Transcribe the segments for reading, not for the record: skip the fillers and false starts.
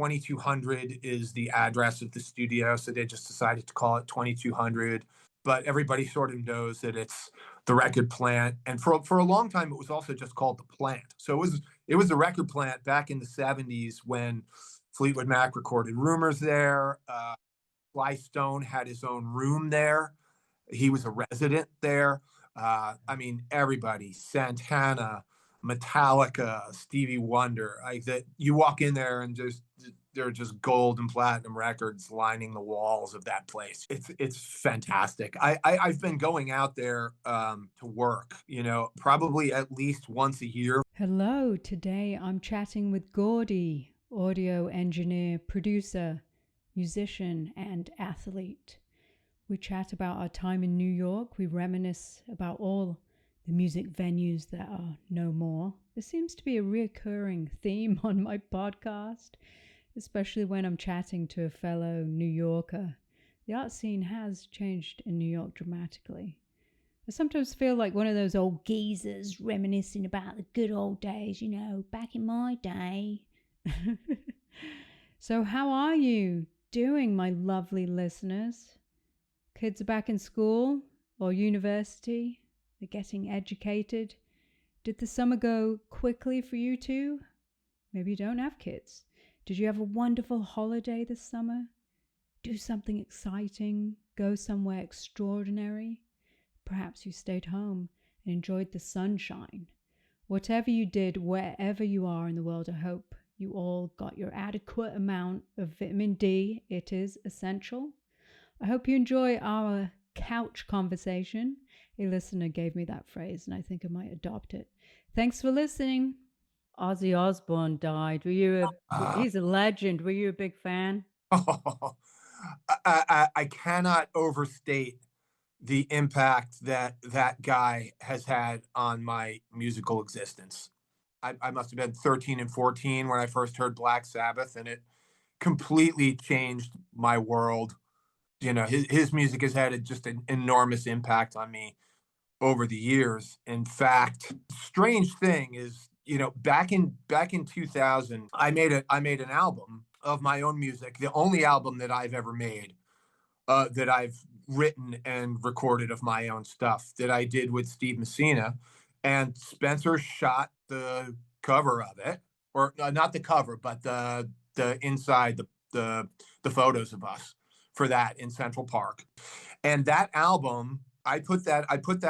2200 is the address of the studio, so they just decided to call it 2200. But everybody sort of knows that it's the record plant. And for a long time, it was also just called the plant. So it was the record plant back in the 70s when Fleetwood Mac recorded Rumors there. Sly Stone had his own room there. He was a resident there. I mean, everybody, Santana, Metallica, Stevie Wonder, like that. You walk in there and just there are just gold and platinum records lining the walls of that place. It's fantastic. I've been going out there to work, probably at least once a year. Hello, today I'm chatting with Gordy, audio engineer, producer, musician, and athlete. We chat about our time in New York. We reminisce about all the music venues that are no more. There seems to be a recurring theme on my podcast, especially when I'm chatting to a fellow New Yorker. The art scene has changed in New York dramatically. I sometimes feel like one of those old geezers reminiscing about the good old days, back in my day. So how are you doing, my lovely listeners? Kids are back in school or university. They're getting educated. Did the summer go quickly for you too? Maybe you don't have kids. Did you have a wonderful holiday this summer? Do something exciting? Go somewhere extraordinary? Perhaps you stayed home and enjoyed the sunshine. Whatever you did, wherever you are in the world, I hope you all got your adequate amount of vitamin D. It is essential. I hope you enjoy our couch conversation. A listener gave me that phrase, and I think I might adopt it. Thanks for listening. Ozzy Osbourne died. He's a legend. Were you a big fan? I cannot overstate the impact that guy has had on my musical existence. I must have been 13 and 14 when I first heard Black Sabbath, and it completely changed my world. His music has had just an enormous impact on me over the years. In fact, strange thing is, back in 2000, I made an album of my own music, the only album that I've ever made, that I've written and recorded of my own stuff, that I did with Steve Messina, and Spencer shot the cover of it, or not the cover, but the inside, the photos of us for that in Central Park. And that album, I put that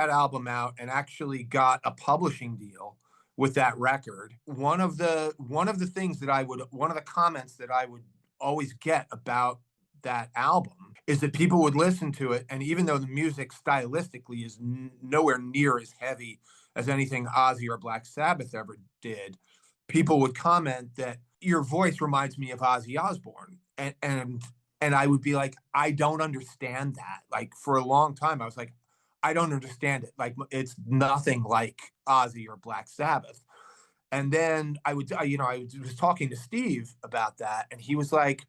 album out and actually got a publishing deal with that record. One of the comments that I would always get about that album is that people would listen to it, and even though the music stylistically is nowhere near as heavy as anything Ozzy or Black Sabbath ever did, people would comment that your voice reminds me of Ozzy Osbourne. And I would be like, I don't understand that. Like, for a long time, I was like, I don't understand it. Like, it's nothing like Ozzy or Black Sabbath. And then I was talking to Steve about that, and he's like,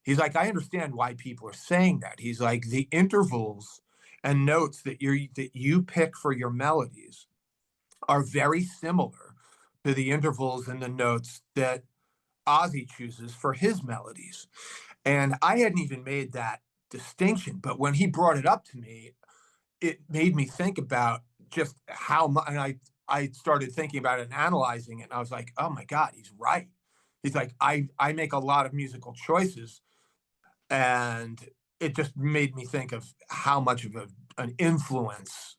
I understand why people are saying that. He's like, the intervals and notes that you pick for your melodies are very similar to the intervals and the notes that Ozzy chooses for his melodies. And I hadn't even made that distinction, but when he brought it up to me, it made me think about just how much. And I started thinking about it and analyzing it, and I was like, oh my God, he's right. He's like, I make a lot of musical choices, and it just made me think of how much of an influence,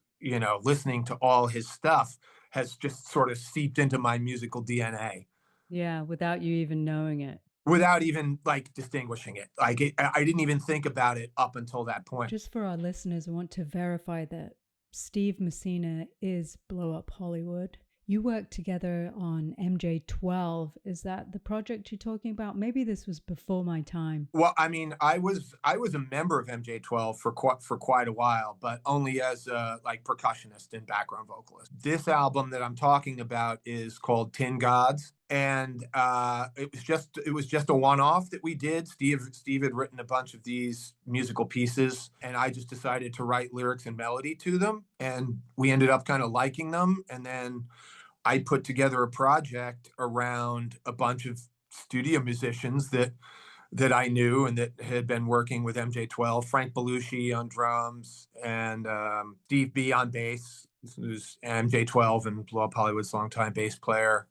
listening to all his stuff has just sort of seeped into my musical DNA. Yeah, without you even knowing it. Without even distinguishing it. I didn't even think about it up until that point. Just for our listeners, I want to verify that Steve Messina is Blow Up Hollywood. You worked together on MJ12. Is that the project you're talking about? Maybe this was before my time. Well, I mean, I was a member of MJ12 for quite a while, but only as a percussionist and background vocalist. This album that I'm talking about is called Tin Gods, and it was just a one-off that we did. Steve had written a bunch of these musical pieces, and I just decided to write lyrics and melody to them, and we ended up kind of liking them, and then I put together a project around a bunch of studio musicians that I knew and that had been working with MJ12, Frank Belushi on drums, and Steve B on bass, who's MJ12 and Blow Up Hollywood's longtime bass player.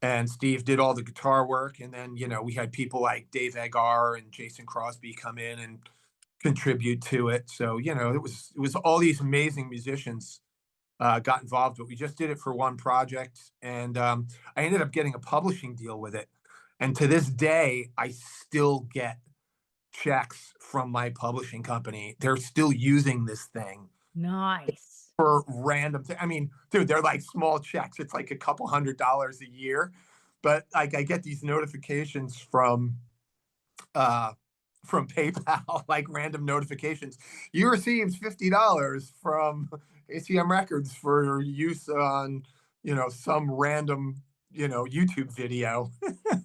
And Steve did all the guitar work. And then, we had people like Dave Eggar and Jason Crosby come in and contribute to it. So, it was all these amazing musicians got involved, but we just did it for one project. And I ended up getting a publishing deal with it. And to this day, I still get checks from my publishing company. They're still using this thing Nice. for random things. I mean, dude, they're like small checks. It's like a couple $100 a year. But like I get these notifications from PayPal, like random notifications. You received $50 from ACM Records for use on, some random, YouTube video.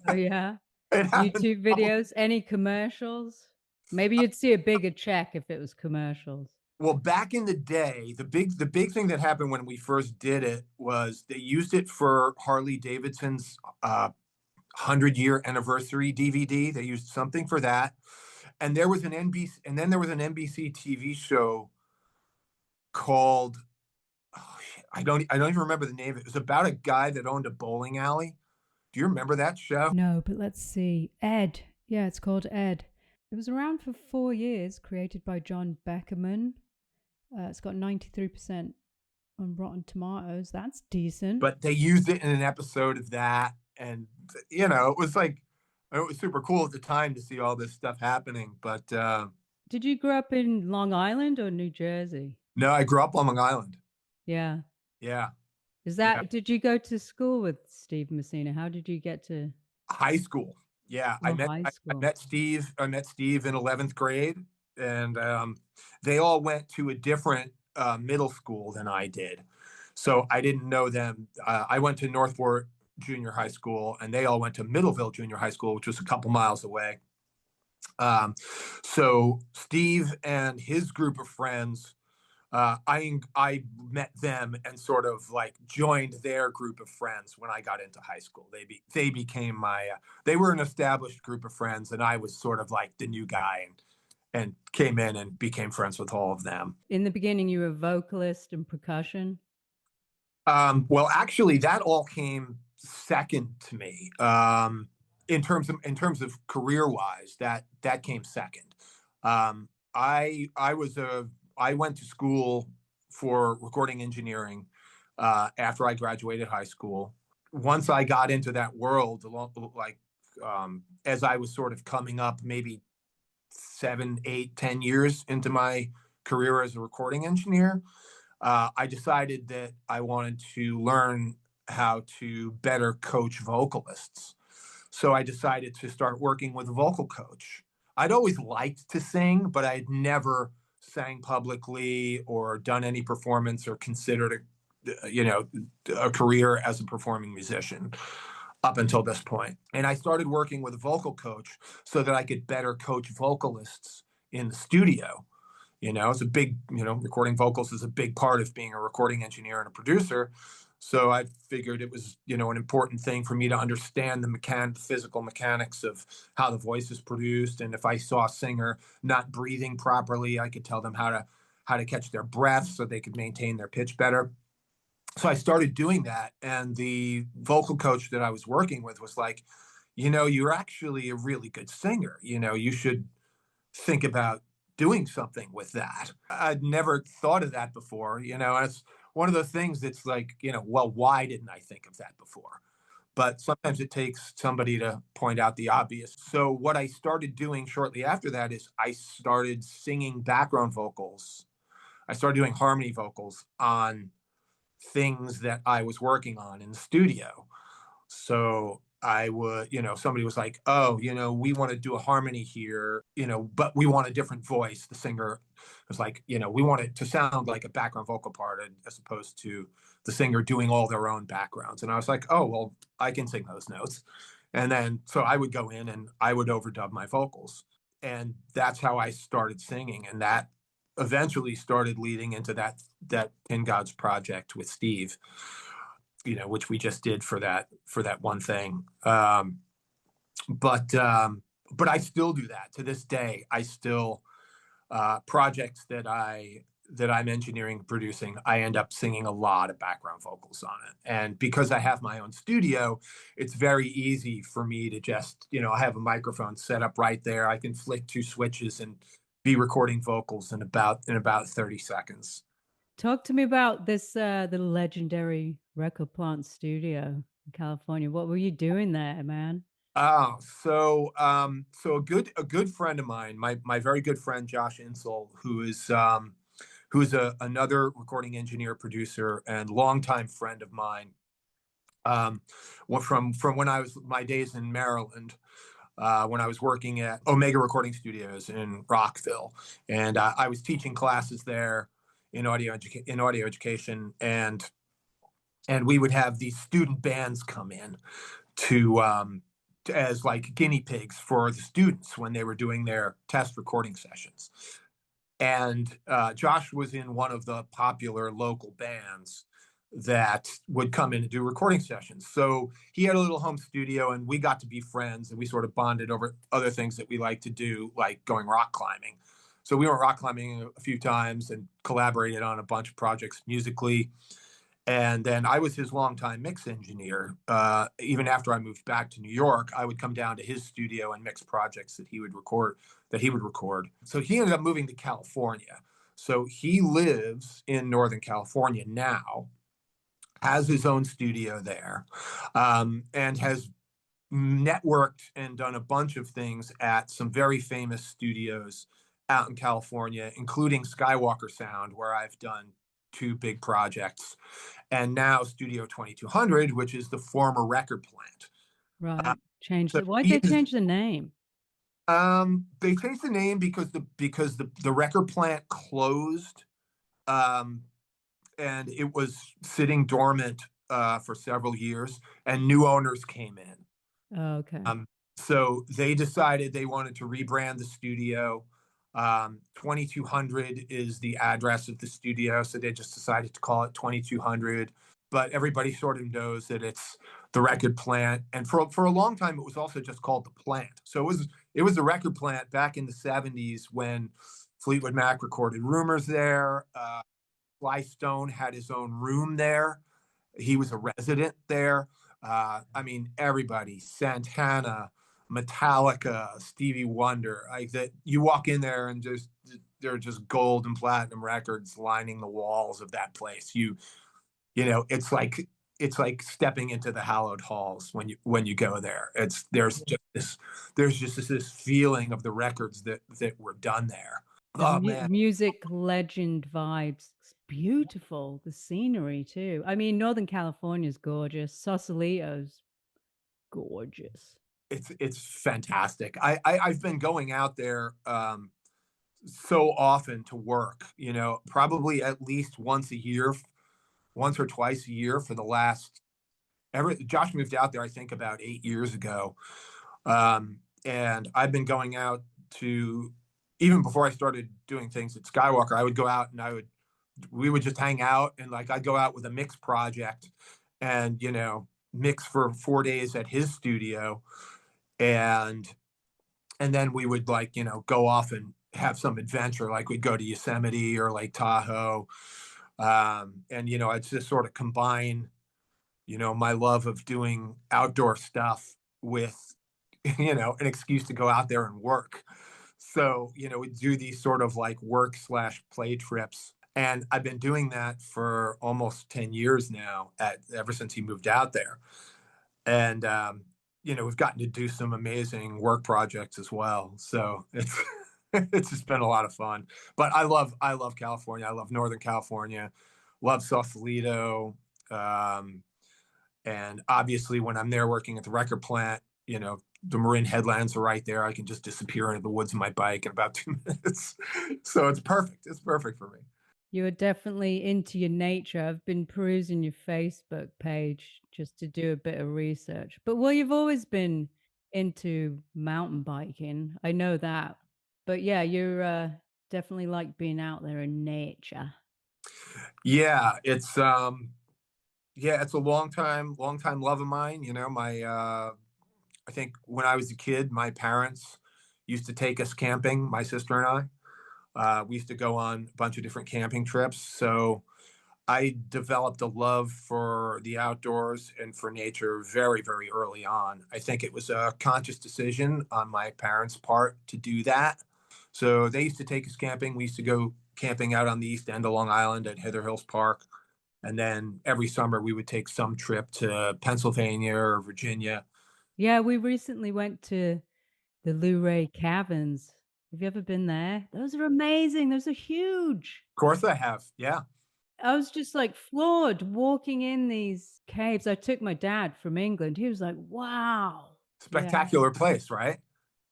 Oh, yeah. It happens. YouTube videos, any commercials? Maybe you'd see a bigger check if it was commercials. Well, back in the day, the big thing that happened when we first did it was they used it for Harley Davidson's 100-year anniversary DVD. They used something for that, and there was an NBC, and then there was an NBC TV show called, oh shit, I don't even remember the name of it. It was about a guy that owned a bowling alley. Do you remember that show? No, but let's see. Ed. Yeah, it's called Ed. It was around for 4 years, created by John Beckerman. It's got 93% on Rotten Tomatoes. That's decent. But they used it in an episode of that, and it was super cool at the time to see all this stuff happening. But Did you grow up in Long Island or New Jersey? no, I grew up on Long Island. Yeah. Yeah. Did you go to school with Steve Messina? How did you get to High school? Yeah, high I school? met Steve. I met Steve in 11th grade, and they all went to a different middle school than I did, so I didn't know them. I went to Northport Junior High School, and they all went to Middleville Junior High School, which was a couple miles away. So Steve and his group of friends, I met them and sort of like joined their group of friends when I got into high school. They became they were an established group of friends, and I was sort of like the new guy, and came in and became friends with all of them. In the beginning, you were vocalist and percussion. Well, actually, that all came second to me. In terms of career wise, that came second. I went to school for recording engineering after I graduated high school. Once I got into that world, as I was sort of coming up, maybe 7, 8, 10 years into my career as a recording engineer, I decided that I wanted to learn how to better coach vocalists. So I decided to start working with a vocal coach. I'd always liked to sing, but I'd never sang publicly or done any performance or considered a career as a performing musician up until this point. And I started working with a vocal coach so that I could better coach vocalists in the studio. It's a big, recording vocals is a big part of being a recording engineer and a producer. So I figured it was, an important thing for me to understand the physical mechanics of how the voice is produced. And if I saw a singer not breathing properly, I could tell them how to catch their breath so they could maintain their pitch better. So I started doing that. And the vocal coach that I was working with was like, you're actually a really good singer. You should think about doing something with that. I'd never thought of that before. It's one of those things that's like, well, why didn't I think of that before? But sometimes it takes somebody to point out the obvious. So what I started doing shortly after that is I started singing background vocals. I started doing harmony vocals on things that I was working on in the studio. So I would, somebody was like, oh, we want to do a harmony here, but we want a different voice. The singer was like, we want it to sound like a background vocal part as opposed to the singer doing all their own backgrounds. And I was like, oh, well, I can sing those notes. And then, so I would go in and I would overdub my vocals. And that's how I started singing. And that eventually started leading into that Pin Gods project with Steve, which we just did for that one thing. but I still do that to this day. I still projects that I'm engineering and producing, I end up singing a lot of background vocals on it. And because I have my own studio, it's very easy for me to just, I have a microphone set up right there. I can flick two switches and be recording vocals in about 30 seconds. Talk to me about this the legendary record plant studio in California. What were you doing there, man? Oh, so a good friend of mine, my very good friend Josh Insel, who's another recording engineer, producer, and longtime friend of mine. From when I was my days in Maryland, when I was working at Omega Recording Studios in Rockville, and I was teaching classes there in audio education, and we would have these student bands come in to as like guinea pigs for the students when they were doing their test recording sessions. And Josh was in one of the popular local bands that would come in and do recording sessions. So he had a little home studio, and we got to be friends, and we sort of bonded over other things that we like to do, like going rock climbing. So we went rock climbing a few times and collaborated on a bunch of projects musically. And then I was his longtime mix engineer. Even after I moved back to New York, I would come down to his studio and mix projects that he would record. So he ended up moving to California. So he lives in Northern California now, has his own studio there, and has networked and done a bunch of things at some very famous studios out in California, including Skywalker Sound, where I've done two big projects, and now Studio 2200, which is the former record plant. Uh, Right. Changed so it. Why'd he they is, change the name? they changed the name because the record plant closed, um, and it was sitting dormant for several years, and new owners came in. Oh, okay. Um, so they decided they wanted to rebrand the studio. 2200 is the address of the studio, so they just decided to call it 2200. But everybody sort of knows that it's the record plant, and for a long time it was also just called the plant. So it was the record plant back in the 70s when Fleetwood Mac recorded Rumors there. Sly Stone had his own room there. He was a resident there. I mean, everybody, Santana, Metallica, Stevie Wonder, like that. You walk in there and just there are just gold and platinum records lining the walls of that place. It's like stepping into the hallowed halls when you go there. It's there's just this feeling of the records that were done there. The Oh man, music legend vibes. It's beautiful. The scenery too. I mean, Northern California's gorgeous. Sausalito's gorgeous. it's fantastic. I've been going out there so often to work. Probably at least once or twice a year for the last ever. Josh moved out there, I think, about 8 years ago, and I've been going out to even before I started doing things at Skywalker. I would go out and we would just hang out, and like I'd go out with a mix project and mix for 4 days at his studio, and then we would like go off and have some adventure, like we'd go to Yosemite or Lake Tahoe, and I'd just sort of combine my love of doing outdoor stuff with an excuse to go out there and work. So we do these sort of like work/play trips, and I've been doing that for almost 10 years now, ever since he moved out there. And we've gotten to do some amazing work projects as well. So it's it's just been a lot of fun. But I love California. I love Northern California. Love Sausalito. And obviously, when I'm there working at the record plant, the Marin headlands are right there. I can just disappear into the woods on my bike in about 2 minutes. So it's perfect. It's perfect for me. You are definitely into your nature. I've been perusing your Facebook page just to do a bit of research. But well, you've always been into mountain biking. I know that. But yeah, you're definitely like being out there in nature. Yeah, it's a long time love of mine. My I think when I was a kid, my parents used to take us camping, my sister and I. We used to go on a bunch of different camping trips. So I developed a love for the outdoors and for nature very, very early on. I think it was a conscious decision on my parents' part to do that. So they used to take us camping. We used to go camping out on the east end of Long Island at Hither Hills Park. And then every summer we would take some trip to Pennsylvania or Virginia. Yeah, we recently went to the Luray Caverns. Have you ever been there? Those are amazing. Those are huge. Of course I have. Yeah. I was just like floored walking in these caves. I took my dad from England. He was like, wow. Yeah, Spectacular place, right?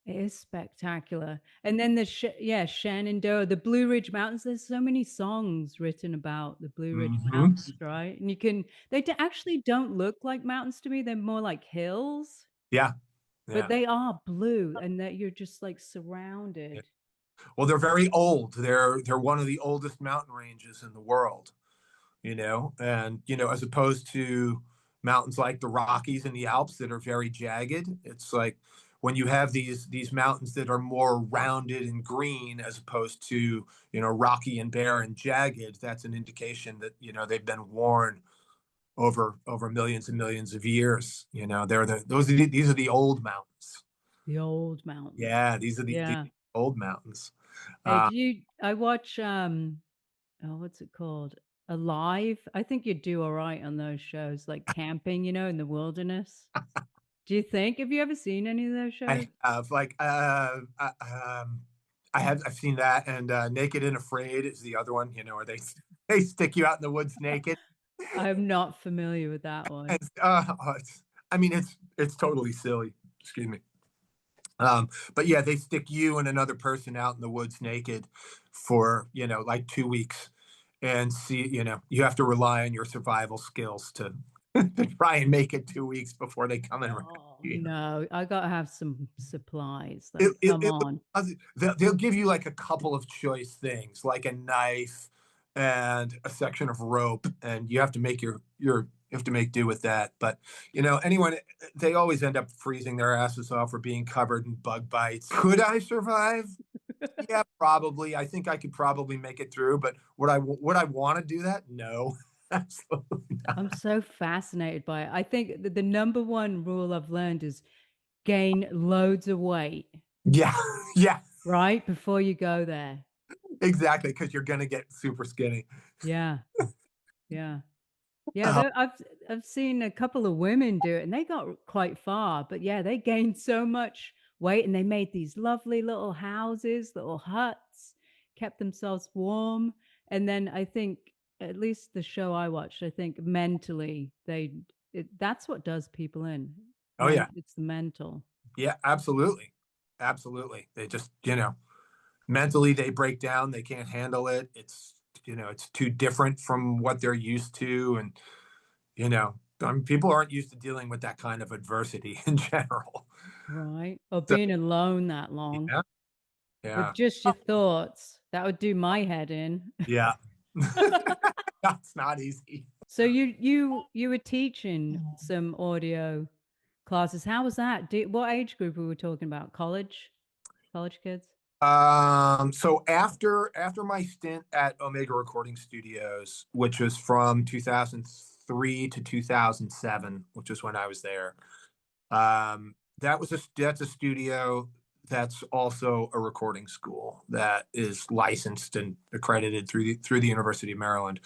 it is spectacular. And then yeah, Shenandoah, the Blue Ridge Mountains. There's so many songs written about the Blue Ridge Hmm. Mountains, right? And actually don't look like mountains to me. They're more like hills, Yeah. but Yeah. they are blue and that you're just like Yeah. surrounded. Well, they're very old. They're one of the oldest mountain ranges in the world, and as opposed to mountains like the Rockies and the Alps that are very jagged, it's like when you have these mountains that are more rounded and green as opposed to, rocky and bare and jagged, that's an indication that, they've been worn over millions and millions of years. These are the old mountains. The old mountains. Yeah, these are the Yeah. old mountains. Hey, Uh, I watch oh, what's it called? Alive. I think you'd do all right on those shows, like camping, in the wilderness. Do you think? Have you ever seen any of those shows? I have like I've seen that, and Naked and Afraid is the other one. Where they stick you out in the woods naked. I'm not familiar with that one. I mean, it's totally silly. Excuse me. But yeah, they stick you and another person out in the woods naked for like 2 weeks, and see you have to rely on your survival skills to to try and make it 2 weeks before they come and rescue Oh, you. no, I gotta have some supplies. it, Like, it, come it, on. they'll give you like a couple of choice things, like a knife and a section of rope, and you have to make you have to make do with that. But anyone, they always end up freezing their asses off or being covered in bug bites. Could I survive? Yeah, probably. I think I could probably make it through, but would I want to do that? No. Absolutely not. I'm so fascinated by it. I think the number one rule I've learned is gain loads of weight, Yeah. Yeah, right? Before you go there. exactly, because you're gonna get super skinny. Yeah. Yeah. Yeah, uh, I've seen a couple of women do it and they got quite far, but yeah, they gained so much weight and they made these lovely little houses, little huts, kept themselves warm. And then I think at least the show I watched, I think mentally that's what does people in. oh yeah. It's the mental. Yeah, absolutely. Absolutely. They just, mentally they break down, they can't handle it. It's too different from what they're used to. And, people aren't used to dealing with that kind of adversity in general. Right. Or So, being alone that long yeah, yeah, with just your thoughts. That would do my head in. yeah. That's not easy. So you were teaching some audio classes. How was that? What age group were we talking about? College kids? So after my stint at Omega Recording Studios, which was from 2003 to 2007, which is when I was there. That's a studio that's also a recording school that is licensed and accredited through the University of Maryland.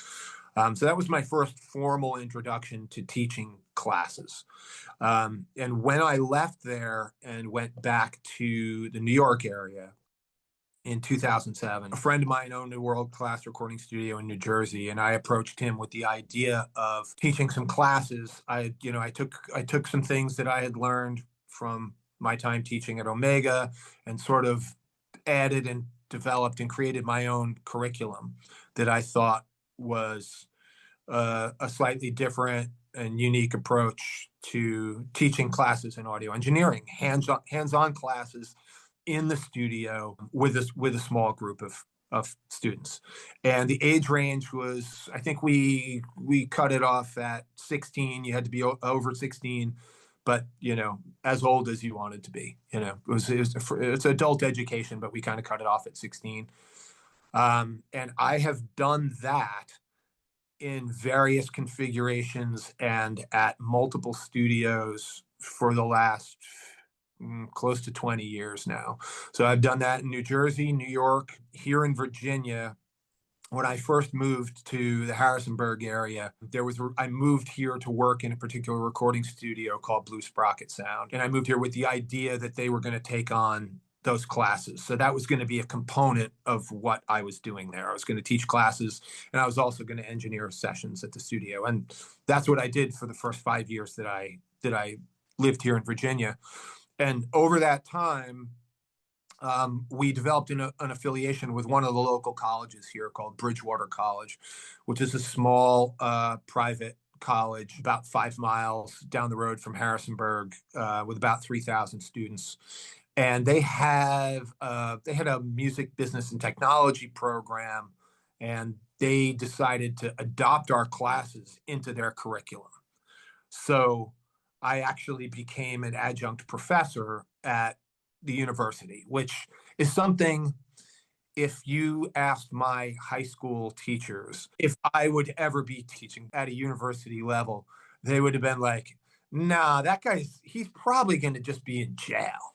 So that was my first formal introduction to teaching classes. And when I left there and went back to the New York area in 2007, a friend of mine owned a world-class recording studio in New Jersey, and I approached him with the idea of teaching some classes. I took some things that I had learned from my time teaching at Omega and sort of added and developed and created my own curriculum that I thought was a slightly different and unique approach to teaching classes in audio engineering, hands-on classes in the studio with a small group of students. And the age range was, I think we cut it off at 16. You had to be over 16 but as old as you wanted to be. It's adult education, but we kind of cut it off at 16. And I have done that in various configurations and at multiple studios for the last close to 20 years now. So I've done that in New Jersey, New York, here in Virginia. When I first moved to the Harrisonburg area, I moved here to work in a particular recording studio called Blue Sprocket Sound. And I moved here with the idea that they were going to take on those classes. So that was going to be a component of what I was doing there. I was going to teach classes, and I was also going to engineer sessions at the studio. And that's what I did for the first 5 years that I lived here in Virginia. And over that time, we developed an affiliation with one of the local colleges here called Bridgewater College, which is a small private college about 5 miles down the road from Harrisonburg, with about 3,000 students. And they had a music business and technology program, and they decided to adopt our classes into their curriculum. So I actually became an adjunct professor at the university, which is something, if you asked my high school teachers if I would ever be teaching at a university level, they would have been like, nah, he's probably going to just be in jail.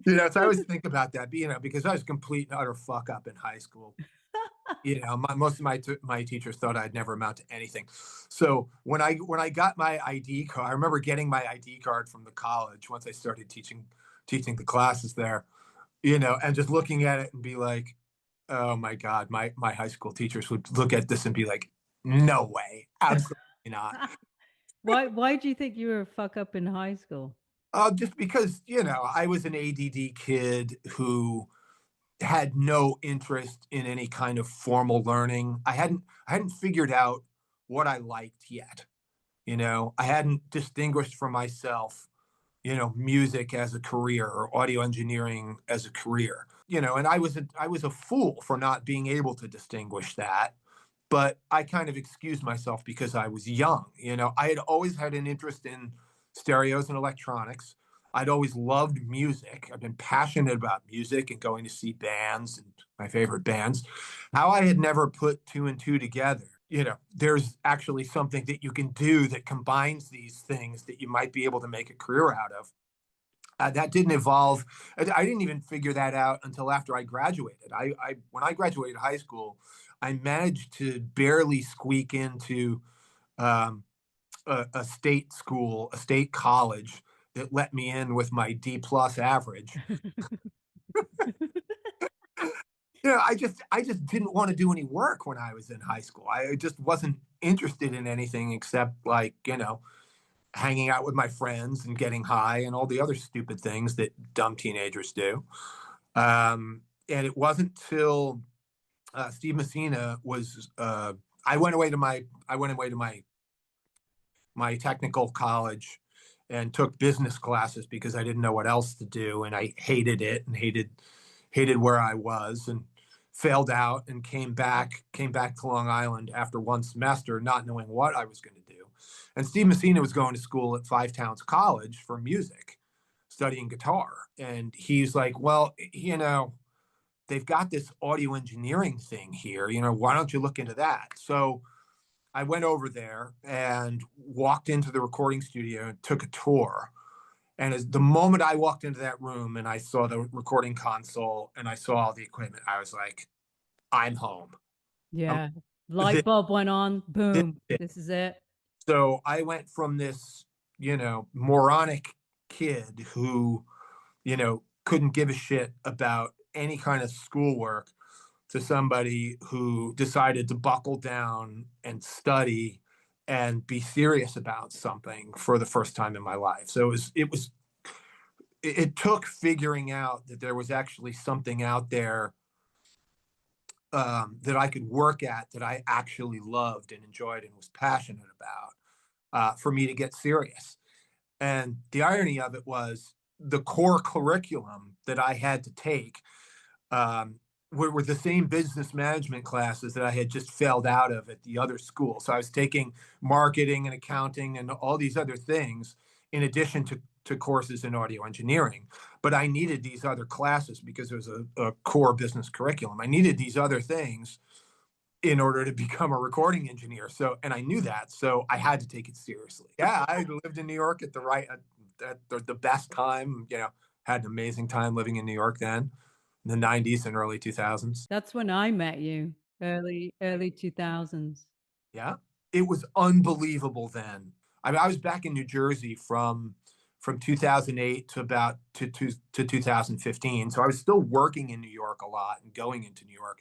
So I always think about that, because I was a complete and utter fuck up in high school. Most of my teachers thought I'd never amount to anything. So when I got my ID card, I remember getting my ID card from the college once I started teaching the classes there, and just looking at it and be like, oh my God, my high school teachers would look at this and be like, no way, absolutely not. Why do you think you were a fuck up in high school? Just because, I was an ADD kid who had no interest in any kind of formal learning. I hadn't figured out what I liked yet. I hadn't distinguished for myself, music as a career or audio engineering as a career. And I was a fool for not being able to distinguish that. But I kind of excused myself because I was young. I had always had an interest in stereos and electronics. I'd always loved music. I've been passionate about music and going to see bands and my favorite bands. How I had never put two and two together. There's actually something that you can do that combines these things that you might be able to make a career out of. That didn't evolve. I didn't even figure that out until after I graduated. When I graduated high school, I managed to barely squeak into um, a state school, a state college that let me in with my D plus average. I just didn't want to do any work when I was in high school. I just wasn't interested in anything except hanging out with my friends and getting high and all the other stupid things that dumb teenagers do. And it wasn't till Steve Messina was. I went away to my technical college and took business classes because I didn't know what else to do, and I hated it and hated where I was, and failed out and came back to Long Island after one semester, not knowing what I was going to do. And Steve Messina was going to school at Five Towns College for music, studying guitar, and he's like, well, they've got this audio engineering thing here. Why don't you look into that? So I went over there and walked into the recording studio and took a tour. And as the moment I walked into that room and I saw the recording console and I saw all the equipment, I was like, I'm home. I'm, Yeah. this, Light bulb went on. this Boom. is it. This is it. So I went from this, moronic kid who, couldn't give a shit about any kind of schoolwork to somebody who decided to buckle down and study and be serious about something for the first time in my life. So it took figuring out that there was actually something out there that I could work at, that I actually loved and enjoyed and was passionate about, for me to get serious. And the irony of it was the core curriculum that I had to take, um, were the same business management classes that I had just failed out of at the other school. So I was taking marketing and accounting and all these other things in addition to courses in audio engineering. But I needed these other classes because it was a core business curriculum. I needed these other things in order to become a recording engineer. So, and I knew that, so I had to take it seriously. Yeah, I lived in New York at the best time. Had an amazing time living in New York then, in the '90s and early 2000s. That's when I met you, early 2000s. Yeah, it was unbelievable then. I mean, I was back in New Jersey from 2008 to about to 2015. So I was still working in New York a lot and going into New York,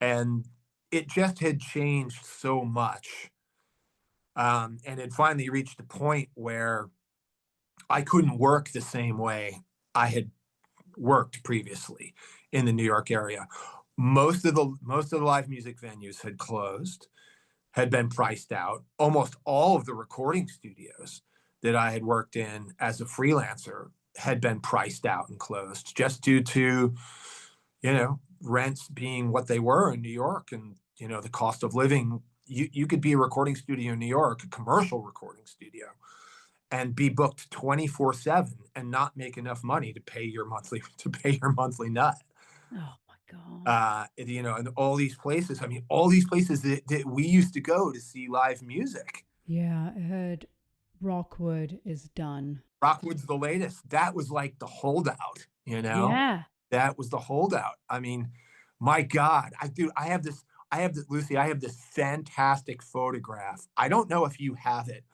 and it just had changed so much. And it finally reached a point where I couldn't work the same way I had worked previously in the New York area. Most of the live music venues had closed, had been priced out. Almost all of the recording studios that I had worked in as a freelancer had been priced out and closed just due to, rents being what they were in New York and, the cost of living. You could be a recording studio in New York, a commercial recording studio, and be booked 24/7 and not make enough money to pay your monthly nut. Oh my God. And all these places. I mean, all these places that we used to go to see live music. Yeah, I heard Rockwood is done. Rockwood's the latest. That was like the holdout. Yeah. That was the holdout. I mean, my God, Lucy. I have this fantastic photograph. I don't know if you have it,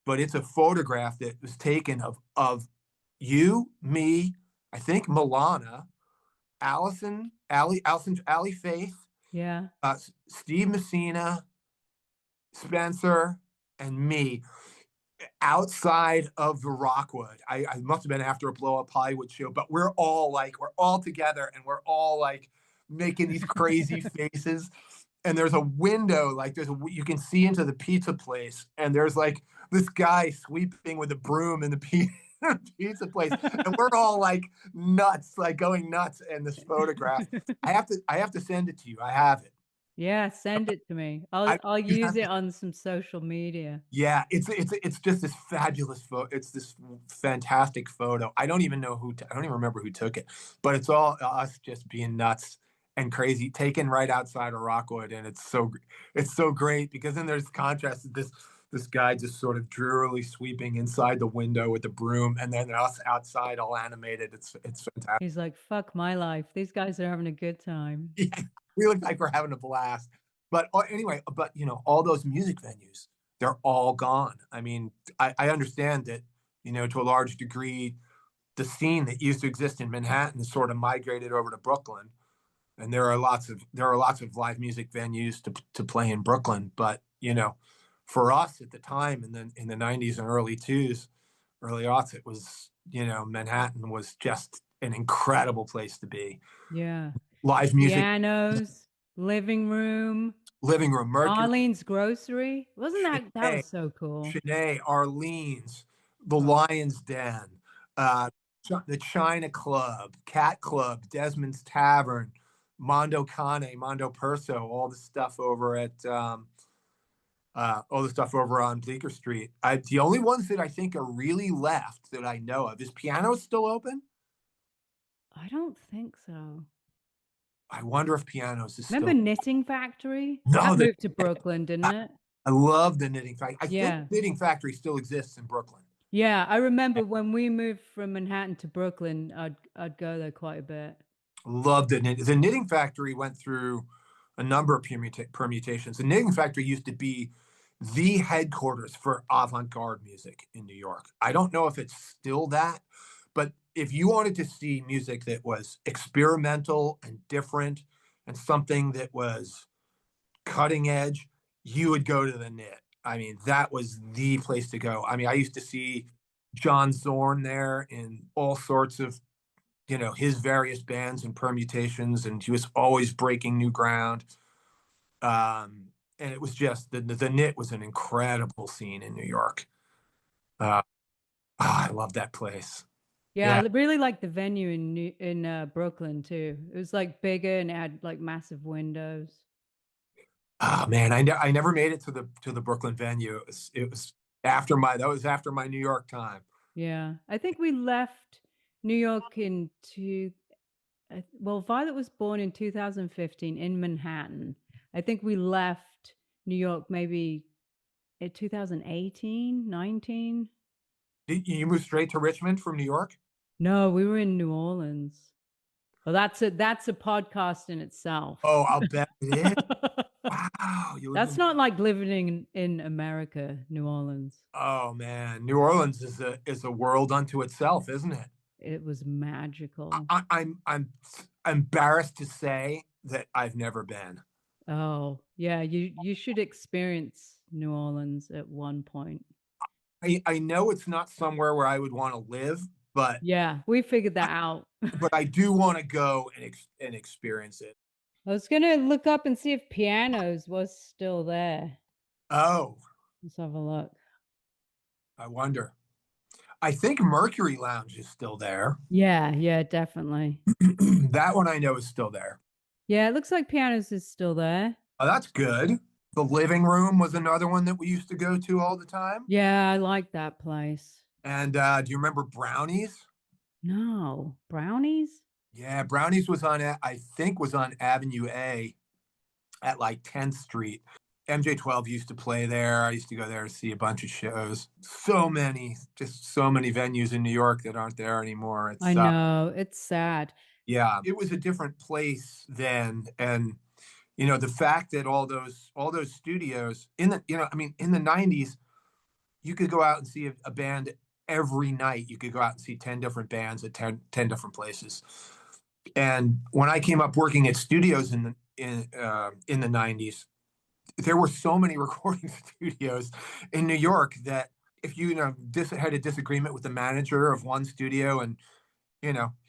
but it's a photograph that was taken of you, me, I think Milana, Allison, Faith, Yeah. Steve Messina, Spencer, and me outside of the Rockwood. I must have been after a blow up Hollywood show, but we're all together and we're all like making these crazy faces. And there's a window, like you can see into the pizza place, and there's like this guy sweeping with a broom in the pizza place, and we're all like nuts, like going nuts in this photograph. I have to send it to you. I have it. Yeah, send it to me. I I'll you use have it to on some social media. Yeah, it's just this fabulous photo. It's this fantastic photo. I don't even remember who took it, but it's all us just being nuts and crazy, taken right outside of Rockwood, and it's so great because then there's contrast. This guy just sort of drearily sweeping inside the window with the broom, and then us outside all animated. It's fantastic. He's like, fuck my life. These guys are having a good time. Yeah, we look like we're having a blast. But anyway, all those music venues, they're all gone. I mean, I understand that, to a large degree, the scene that used to exist in Manhattan sort of migrated over to Brooklyn, and there are lots of live music venues to play in Brooklyn. But for us at the time in the '90s and early aughts, it was Manhattan was just an incredible place to be. Yeah. Live music, Pianos, living room, living room, Mercury, Arlene's grocery. Wasn't that Shanae, was so cool. Arlene's, the Oh, Lion's Den, uh, the China Club, Cat Club, Desmond's Tavern, Mondo Cane, Mondo Perso, all the stuff over on Bleecker Street. The only ones that I think are really left that I know of is Piano still open. I don't think so. I wonder if Pianos is Remember still. Knitting Factory? No, That moved to Brooklyn, didn't I, it? I love the Knitting Factory. I think Yeah. Knitting Factory still exists in Brooklyn. Yeah, I remember when we moved from Manhattan to Brooklyn, I'd go there quite a bit. Loved it. The Knitting Factory went through a number of permutations. The Knitting Factory used to be the headquarters for avant-garde music in New York. I don't know if it's still that, but if you wanted to see music that was experimental and different and something that was cutting edge, you would go to the Knit. I mean, that was the place to go. I mean, I used to see John Zorn there in all sorts of his various bands and permutations, and he was always breaking new ground. And it was just the Knit was an incredible scene in New York. Uh, I love that place. Yeah, I Yeah. really like the venue in Brooklyn too. It was like bigger and it had like massive windows. Oh man, I never made it to the Brooklyn venue. It was after my that was after my New York time. Yeah, I think we left New York in two. Well, Violet was born in 2015 in Manhattan. I think we left New York maybe in 2018, 19. Did you move straight to Richmond from New York? No, we were in New Orleans. Well, that's a podcast in itself. Oh, I'll bet it is. Wow, you lived That's in. not like living in America, New Orleans. Oh man, New Orleans is a world unto itself, isn't it? It was magical. I'm embarrassed to say that I've never been. Oh, yeah, you should experience New Orleans at one point. I know it's not somewhere where I would want to live, Yeah, we figured I, that out. but I do want to go and experience it. I was gonna look up and see if pianos was still there. Oh, Let's have a look. I wonder. I think Mercury Lounge is still there. Yeah, yeah, definitely. That one I know is still there. Yeah, it looks like pianos is still there. Oh, that's good. The living room was another one that we used to go to all the time. Yeah, I like that place. And do you remember Brownies? No, brownies? Yeah, Brownies was on, I think, was on Avenue A at like 10th Street. MJ12 used to play there. I used to go there to see a bunch of shows. So many, just so many venues in New York that aren't there anymore. I know, it's sad. Yeah, it was a different place then. And the fact that all those studios in the I mean in the 90s, you could go out and see a band every night. You could go out and see 10 different bands at 10 different places. And when I came up working at studios in the 90s, there were so many recording studios in New York that if had a disagreement with the manager of one studio, and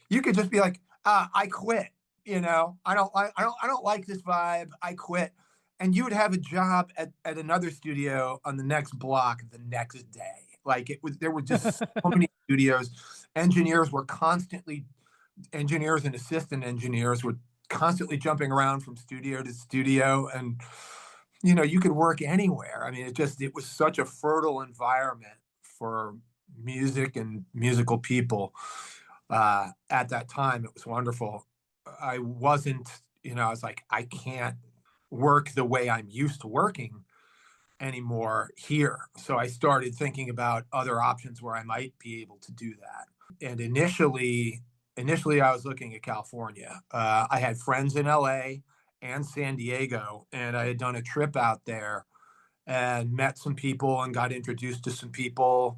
you could just be like, I quit. I don't like this vibe. I quit. And you would have a job at another studio on the next block the next day. Like there were just so many studios. Engineers were constantly, engineers and assistant engineers were constantly jumping around from studio to studio. And, you could work anywhere. I mean, it was such a fertile environment for music and musical people at that time. It was wonderful. I wasn't, I was like, I can't work the way I'm used to working anymore here. So I started thinking about other options where I might be able to do that. And initially I was looking at California. I had friends in LA and San Diego, and I had done a trip out there and met some people and got introduced to some people.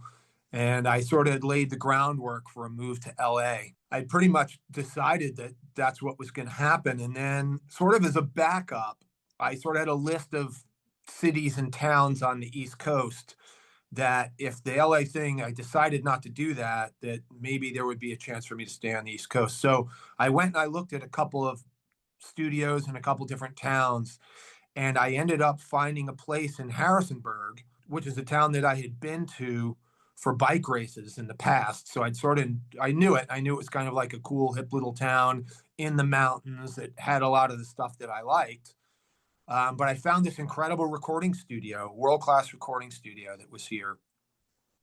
And I sort of laid the groundwork for a move to LA. I pretty much decided that that's what was going to happen. And then, sort of as a backup, I sort of had a list of cities and towns on the East Coast that if the LA thing, I decided not to do that, that maybe there would be a chance for me to stay on the East Coast. So I went and I looked at a couple of studios in a couple different towns, and I ended up finding a place in Harrisonburg, which is a town that I had been to for bike races in the past. So I knew it. I knew it was kind of like a cool, hip little town in the mountains that had a lot of the stuff that I liked. But I found this incredible recording studio, world-class recording studio that was here,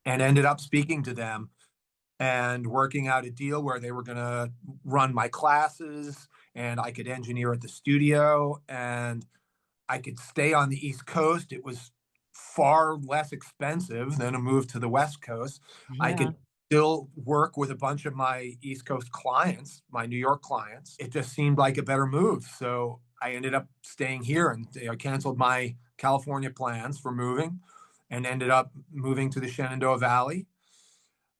and ended up speaking to them and working out a deal where they were going to run my classes and I could engineer at the studio and I could stay on the East Coast. It was far less expensive than a move to the West Coast. I Yeah. could still work with a bunch of my East Coast clients, my New York clients. It just seemed like a better move. So I ended up staying here, and I canceled my California plans for moving and ended up moving to the Shenandoah Valley.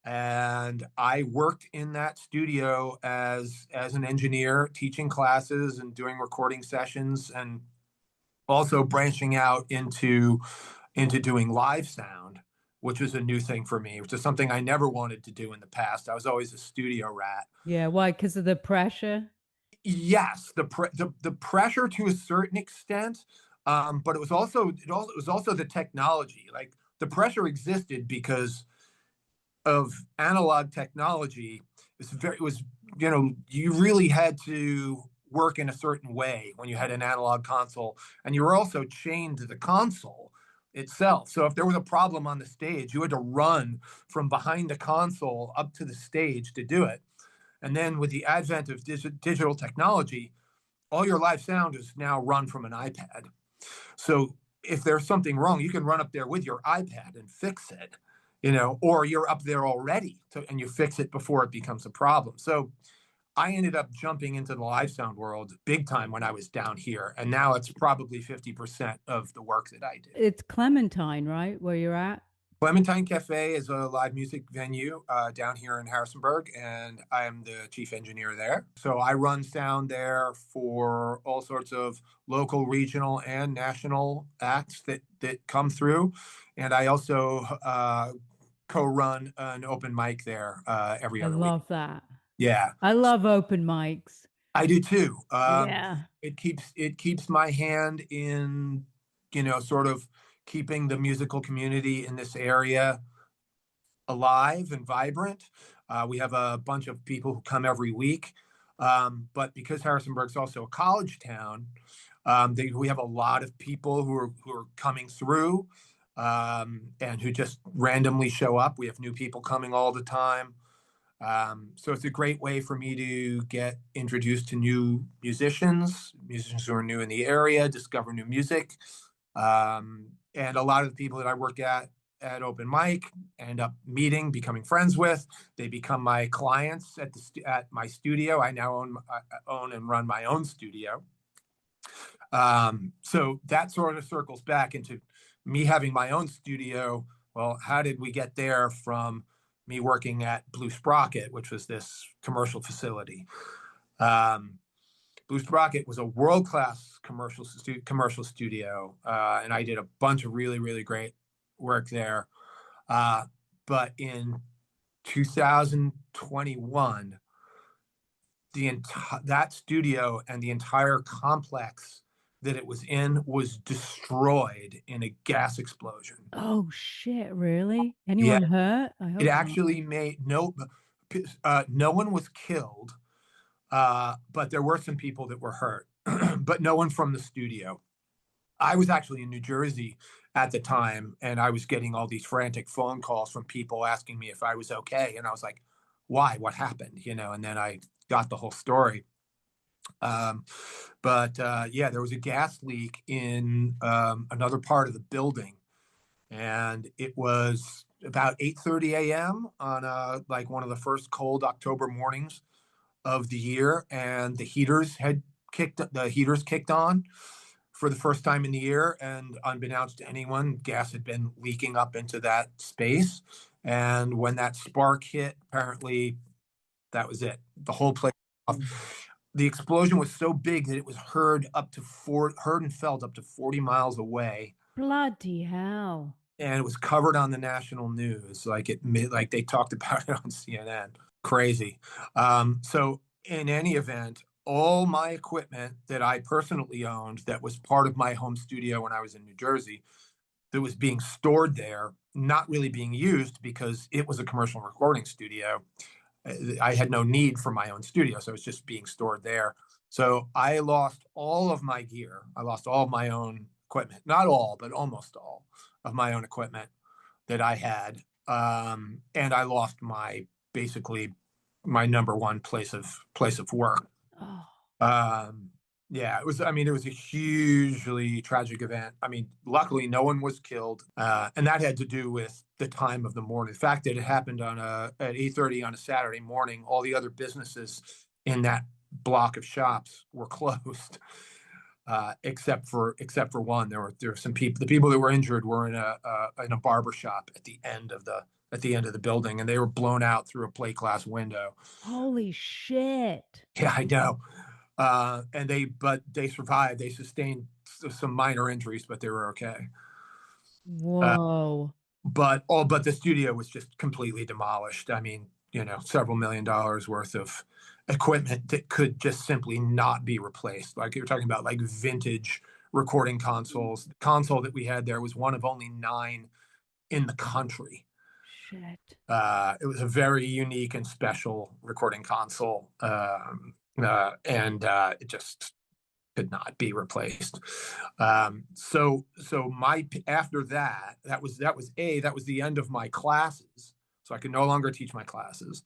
And I worked in that studio as an engineer, teaching classes and doing recording sessions, and also branching out into doing live sound, which was a new thing for me, which is something I never wanted to do in the past. I was always a studio rat. Yeah, why? Because of the pressure? Yes, the pressure to a certain extent, but it was also the technology. Like the pressure existed because of analog technology. it was, you really had to work in a certain way when you had an analog console, and you were also chained to the console itself. So if there was a problem on the stage, you had to run from behind the console up to the stage to do it. And then with the advent of digital technology, all your live sound is now run from an iPad. So if there's something wrong, you can run up there with your iPad and fix it, or you're up there already and you fix it before it becomes a problem. So I ended up jumping into the live sound world big time when I was down here. And now it's probably 50% of the work that I do. It's Clementine, right? Where you're at? Clementine Cafe is a live music venue down here in Harrisonburg, and I am the chief engineer there. So I run sound there for all sorts of local, regional, and national acts that come through. And I also co-run an open mic there every I other week. love that. Yeah, I love open mics. I do too. Yeah. It keeps my hand in, sort of keeping the musical community in this area alive and vibrant. We have a bunch of people who come every week. But because Harrisonburg's also a college town, we have a lot of people who are coming through, and who just randomly show up. We have new people coming all the time. So it's a great way for me to get introduced to new musicians who are new in the area, discover new music. And a lot of the people that I work at open mic end up meeting, becoming friends with. They become my clients at my studio. I now own and run my own studio. So that sort of circles back into me having my own studio. Well, how did we get there from me working at Blue Sprocket, which was this commercial facility? Blue Sprocket was a world-class commercial studio, and I did a bunch of really, really great work there. But in 2021, that studio and the entire complex that it was in was destroyed in a gas explosion. Oh shit, really? Yeah, Anyone hurt? I it hope not. actually made no one was killed, but there were some people that were hurt, but no one from the studio. I was actually in New Jersey at the time, and I was getting all these frantic phone calls from people asking me if I was okay. And I was like, why? What happened? And then I got the whole story. Um, but yeah, there was a gas leak in another part of the building, and it was about 8:30 a.m. on like one of the first cold October mornings of the year, and the heaters kicked on for the first time in the year, and unbeknownst to anyone, gas had been leaking up into that space. And when that spark hit, apparently that was it. The whole place. The explosion was so big that it was heard and felt up to 40 miles away, Bloody hell. and it was covered on the national news. Like they talked about it on CNN. Crazy. So in any event, all my equipment that I personally owned, that was part of my home studio when I was in New Jersey, that was being stored there, not really being used because it was a commercial recording studio. I had no need for my own studio, so it was just being stored there. So I lost all of my gear. I lost all of my own equipment, not all, but almost all of my own equipment that I had. And I lost basically my number one place of work. Oh. Um, yeah, it was a hugely tragic event. I mean, luckily no one was killed. And that had to do with the time of the morning. The fact that it happened at 8:30 on a Saturday morning, all the other businesses in that block of shops were closed. Except for one. There were some people. The people that were injured were in a barber shop at the end of the building, and they were blown out through a plate glass window. Holy shit. Yeah, I know. But they survived. They sustained some minor injuries, but they were okay. Uh, Whoa. but the studio was just completely demolished. I mean, several $1 million worth of equipment that could just simply not be replaced. Like you're talking about, like vintage recording consoles. The console that we had there was one of only 9 in the country. shit. It was a very unique and special recording console, and it just could not be replaced. So my after that, that was the end of my classes. So I could no longer teach my classes,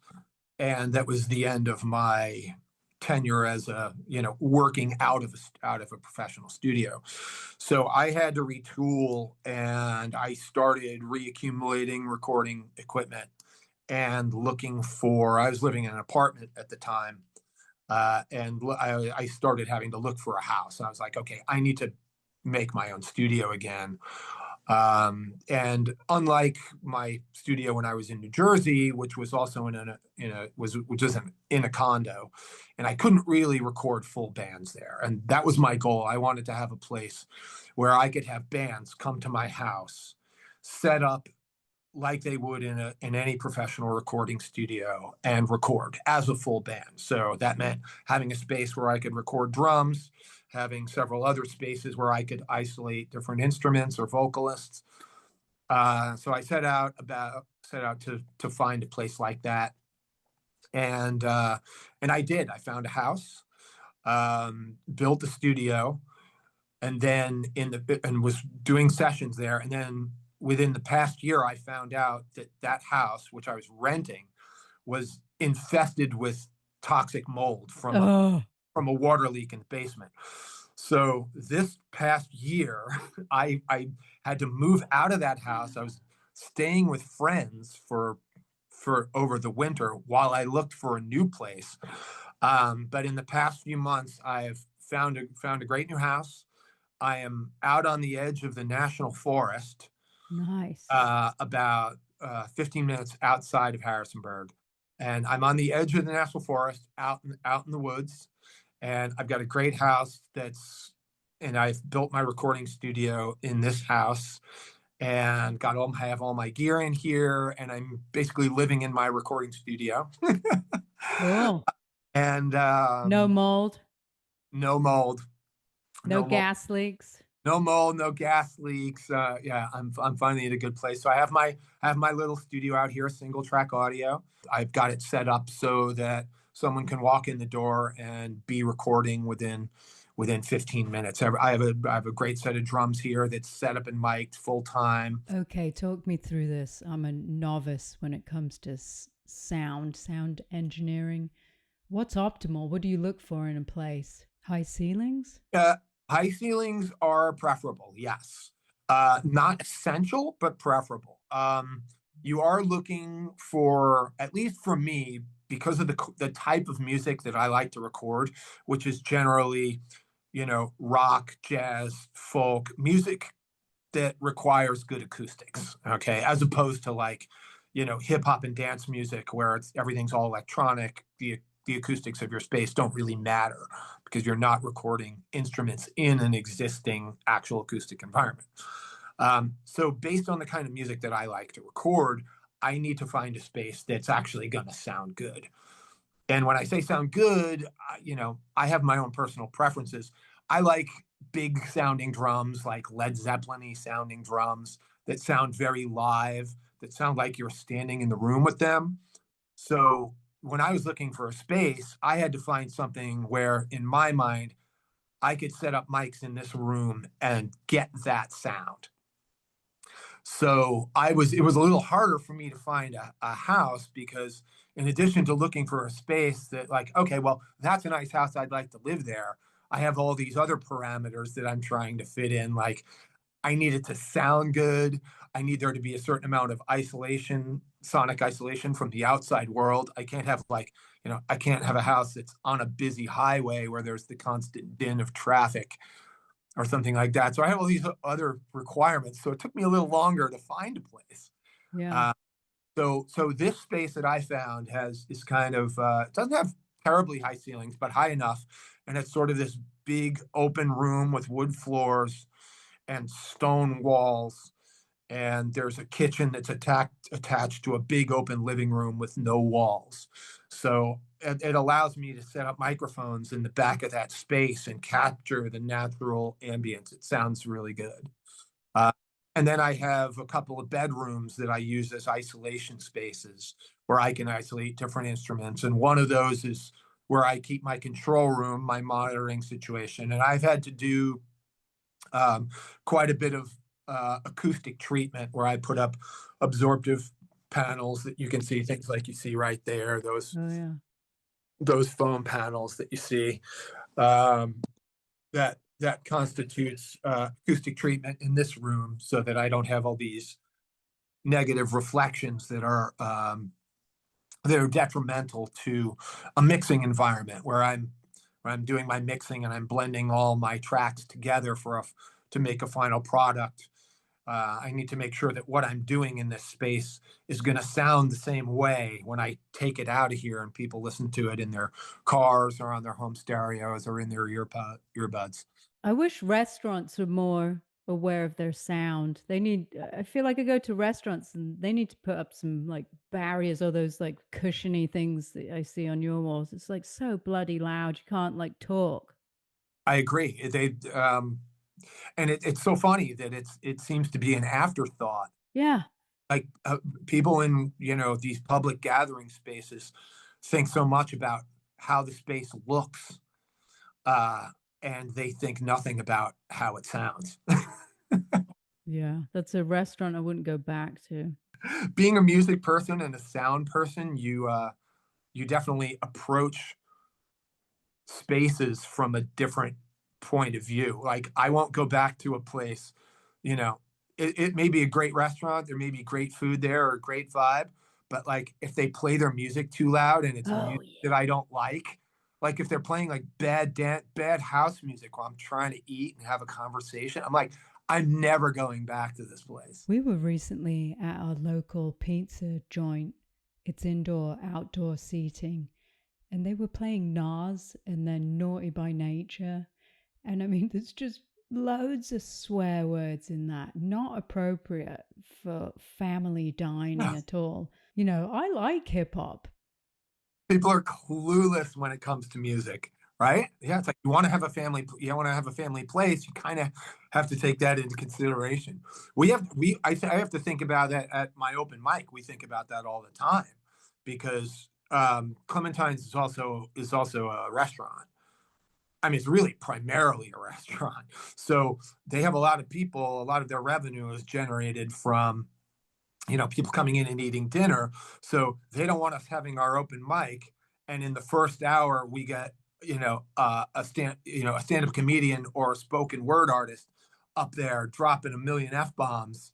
and that was the end of my tenure as a working out of a professional studio. So I had to retool, and I started reaccumulating recording equipment and looking for. I was living in an apartment at the time, and I started having to look for a house. I was like, okay, I need to make my own studio again. And unlike my studio when I was in New Jersey, which was also which was in a condo, and I couldn't really record full bands there. And that was my goal. I wanted to have a place where I could have bands come to my house, set up like they would in any professional recording studio, and record as a full band. So that meant having a space where I could record drums, having several other spaces where I could isolate different instruments or vocalists. So I set out to find a place like that, and I did. I found a house, built a studio, and then was doing sessions there. And then within the past year, I found out that that house, which I was renting, was infested with toxic mold Oh, from a water leak in the basement. So this past year, I had to move out of that house. I was staying with friends for over the winter while I looked for a new place. But in the past few months, I've found a great new house. I am out on the edge of the national forest, nice. about 15 minutes outside of Harrisonburg, and I'm on the edge of the national forest, out in the woods, and I've got a great house and I've built my recording studio in this house, and I have all my gear in here, and I'm basically living in my recording studio, Cool. and No mold, no mold, no no mold. gas leaks. No mold, no gas leaks. Yeah, I'm finally in a good place. So I have my little studio out here, single track audio. I've got it set up so that someone can walk in the door and be recording within 15 minutes. I have a great set of drums here that's set up and mic'd full time. Okay, talk me through this. I'm a novice when it comes to sound engineering. What's optimal? What do you look for in a place? High ceilings? Uh, High ceilings are preferable, yes. Not essential, but preferable. You are looking for, at least for me, because of the type of music that I like to record, which is generally, rock, jazz, folk music that requires good acoustics. Okay, as opposed to like, hip hop and dance music where everything's all electronic. The acoustics of your space don't really matter because you're not recording instruments in an existing actual acoustic environment. So based on the kind of music that I like to record, I need to find a space that's actually going to sound good. And when I say sound good, I have my own personal preferences. I like big sounding drums, like Led Zeppelin-y sounding drums that sound very live, that sound like you're standing in the room with them. So when I was looking for a space, I had to find something where, in my mind, I could set up mics in this room and get that sound. So it was a little harder for me to find a house because, in addition to looking for a space that, like, okay, well, that's a nice house, I'd like to live there. I have all these other parameters that I'm trying to fit in. Like, I need it to sound good. I need there to be a certain amount of isolation, sonic isolation from the outside world. I can't have I can't have a house that's on a busy highway where there's the constant din of traffic or something like that. So I have all these other requirements. So it took me a little longer to find a place. Yeah. Uh, so this space that I found is kind of it doesn't have terribly high ceilings, but high enough, and it's sort of this big open room with wood floors and stone walls, and there's a kitchen that's attached to a big open living room with no walls. So it allows me to set up microphones in the back of that space and capture the natural ambience. It sounds really good. And then I have a couple of bedrooms that I use as isolation spaces where I can isolate different instruments. And one of those is where I keep my control room, my monitoring situation. And I've had to do um, quite a bit of acoustic treatment where I put up absorptive panels that you can see, things like you see right there, Oh yeah. those foam panels that you see. Um, that constitutes acoustic treatment in this room so that I don't have all these negative reflections that are detrimental to a mixing environment where I'm doing my mixing and I'm blending all my tracks together to make a final product. I need to make sure that what I'm doing in this space is going to sound the same way when I take it out of here and people listen to it in their cars or on their home stereos or in their earbuds. I wish restaurants were more aware of their sound. They need, I feel like I go to restaurants and they need to put up some like barriers or those like cushiony things that I see on your walls. It's like so bloody loud. You can't like talk. I agree. And it's so funny that it seems to be an afterthought. Yeah. Like people in these public gathering spaces think so much about how the space looks, uh, and they think nothing about how it sounds. Yeah. That's a restaurant I wouldn't go back to. Being a music person and a sound person, you definitely approach spaces from a different point of view. Like I won't go back to a place, you know, it may be a great restaurant, there may be great food there or a great vibe, but like if they play their music too loud and it's Oh, music yeah. that I don't like if they're playing like bad house music while I'm trying to eat and have a conversation, I'm like, I'm never going back to this place. We were recently at our local pizza joint. It's indoor, outdoor seating. And they were playing Nas and then Naughty by Nature. And I mean, there's just loads of swear words in that, not appropriate for family dining Yeah. at all. I like hip hop. People are clueless when it comes to music, right? Yeah, it's like you want to have a family place, you kind of have to take that into consideration. I have to think about that at my open mic. We think about that all the time because Clementine's is also a restaurant. I mean, it's really primarily a restaurant. So they have a lot of people, a lot of their revenue is generated from people coming in and eating dinner. So they don't want us having our open mic. And in the first hour, we get, a stand-up comedian or a spoken word artist up there dropping a million F-bombs,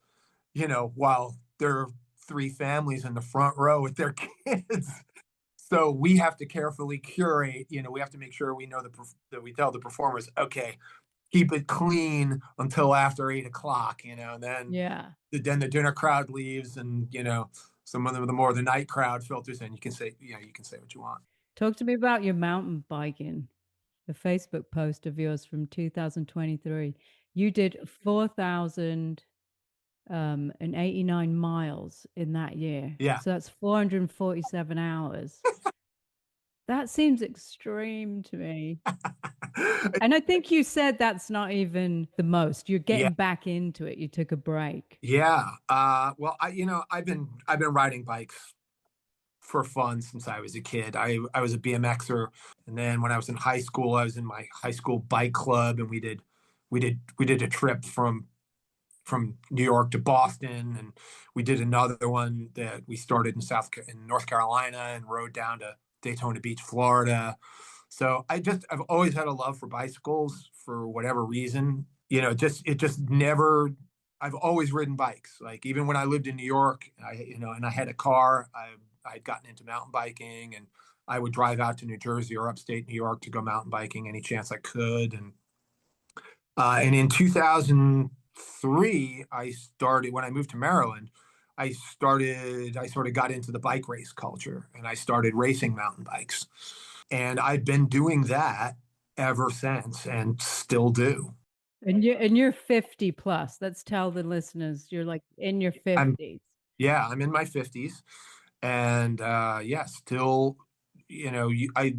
while there are three families in the front row with their kids. So we have to carefully curate, we have to make sure we know that we tell the performers, okay, keep it clean until after 8 o'clock, and Yeah. then the dinner crowd leaves, and some of the more the night crowd filters in. You can say what you want. Talk to me about your mountain biking. A Facebook post of yours from 2023. You did 4,000 and 89 miles in that year. Yeah. So that's 447 hours. That seems extreme to me. And I think you said that's not even the most. You're Yeah. getting back into it. You took a break. Yeah. Well, I've been riding bikes for fun since I was a kid. I was a BMXer, and then when I was in high school, I was in my high school bike club, and we did a trip from New York to Boston, and we did another one that we started in North Carolina and rode down to Daytona Beach, Florida. So I've always had a love for bicycles for whatever reason. It just never. I've always ridden bikes. Like even when I lived in New York, and I had a car. I'd gotten into mountain biking, and I would drive out to New Jersey or upstate New York to go mountain biking any chance I could. And in 2003, I started when I moved to Maryland. I sort of got into the bike race culture, and I started racing mountain bikes. And I've been doing that ever since and still do. And you're 50 plus. Let's tell the listeners you're like in your I'm 50s. Yeah, I'm in my 50s, and yeah, still, you know, you, I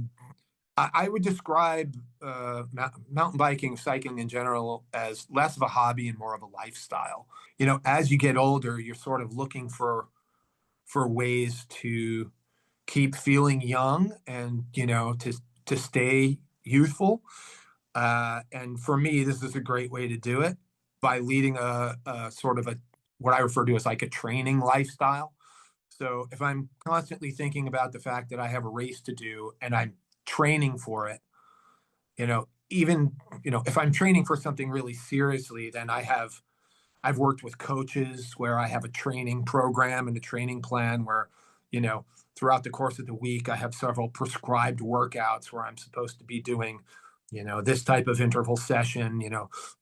I would describe mountain biking, cycling in general, as less of a hobby and more of a lifestyle. As you get older, you're sort of looking for ways to keep feeling young and to stay youthful. And for me, this is a great way to do it by leading a sort of a what I refer to as like a training lifestyle. So if I'm constantly thinking about the fact that I have a race to do and I'm training for it, even if I'm training for something really seriously, then I've worked with coaches where I have a training program and a training plan where, you know, throughout the course of the week, I have several prescribed workouts where I'm supposed to be doing, this type of interval session,